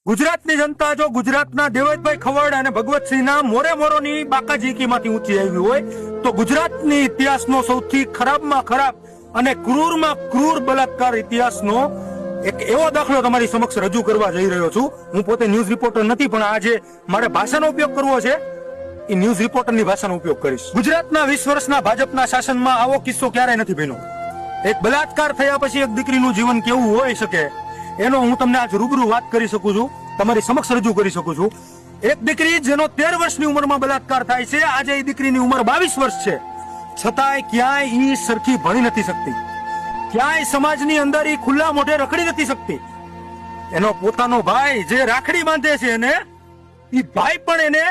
ગુજરાતની જનતા જો ગુજરાતના દેવતભાઈ ખવડ અને ભગવતસિંહના મોરે મોરોની બાકાજીકીમાંથી ઊંચી આવી હોય તો ગુજરાતની ઇતિહાસનો સૌથી ખરાબમાં ખરાબ અને ક્રૂરમાં ક્રૂર બલાત્કાર ઇતિહાસનો એક એવો દાખલો તમારી સમક્ષ રજૂ કરવા જઈ રહ્યો છું. હું પોતે ન્યૂઝ રિપોર્ટર નથી, પણ આજે મારે ભાષાનો ઉપયોગ કરવો છે, એ ન્યૂઝ રિપોર્ટરની ભાષાનો ઉપયોગ કરીશ. ગુજરાતના 20 વર્ષના ભાજપના શાસનમાં આવો કિસ્સો ક્યારેય નથી બન્યો. એક બલાત્કાર થયા પછી એક દીકરીનું જીવન કેવું હોઈ શકે એનો હું તમને આજ રૂબરૂ વાત કરી શકું છું, તમારી સમક્ષ રજૂ કરી શકું છું. એક દીકરી જેનો 13 વર્ષની ઉંમરમાં બલાત્કાર થાય છે, આજે એ દીકરીની ઉંમર 22 વર્ષ છે, છતાંય ક્યાંય ઈ સરખી ભણી નથી શકતી, ક્યાંય સમાજની અંદર ઈ ખુલ્લા મોઢે રખડી નથી શકતી. એનો પોતાનો ભાઈ જે રાખડી બાંધે છે એને, ઈ ભાઈ પણ એને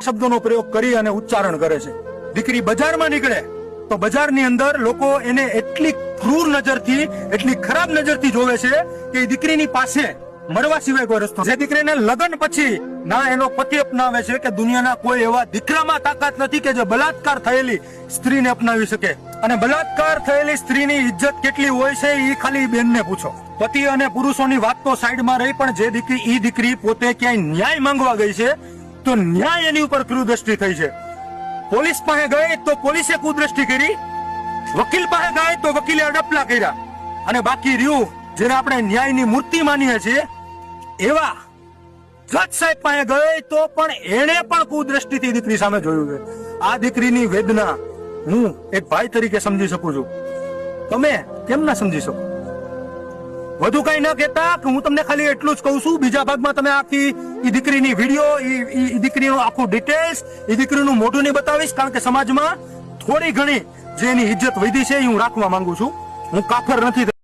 શબ્દોનો પ્રયોગ કરી અને ઉચ્ચારણ કરે છે. દીકરી બજારમાં નીકળે તો બજારની અંદર લોકો એને એટલી ક્રૂર નજરથી, એટલી ખરાબ નજરથી જોવે છે કે એ દીકરીની પાસે મરવા સિવાય કોઈ રસ્તો. જે દીકરીને લગ્ન પછી ના એનો પતિ અપનાવે છે કે દુનિયાના કોઈ એવા દીકરામાં તાકાત નથી કે જે બલાત્કાર થયેલી સ્ત્રીને અપનાવી શકે. અને બલાત્કાર થયેલી સ્ત્રીની ઇજ્જત કેટલી હોય છે એ ખાલી બેનને પૂછો. પતિ અને પુરુષોની વાત તો સાઈડમાં રહી, પણ જે દીકરી પોતે ક્યાંય ન્યાય માંગવા ગઈ છે તો ન્યાય એની ઉપર ક્રૂરદ્રષ્ટિ થઈ છે. પોલીસ પાસે ગઈ તો પોલીસે કુદ્રષ્ટિ કરી, વકીલ પાસે ગઈ તો વકીલે અડપલા કર્યા, અને બાકી રહ્યું જેને આપણે ન્યાયની મૂર્તિ માનીએ છીએ એવા જજ સાહેબ પાસે ગઈ તો પણ એને પણ કુદ્રષ્ટિથી દીકરી સામે જોયું છે. આ દીકરીની વેદના હું એક ભાઈ તરીકે સમજી શકું છું, તમે કેમ ના સમજી શકો? વધુ કઈ ન કહેતા કે હું તમને ખાલી એટલું જ કહું છું, બીજા ભાગમાં તમે આખી ઈ દીકરીની વિડીયો, ઈ દીકરીનું આખું ડિટેલ્સ, ઈ દીકરીનું મોઢું નહીં બતાવીશ, કારણ કે સમાજમાં થોડી ઘણી જે એની ઇજ્જત વધી છે એ હું રાખવા માંગુ છું. હું કાફર નથી.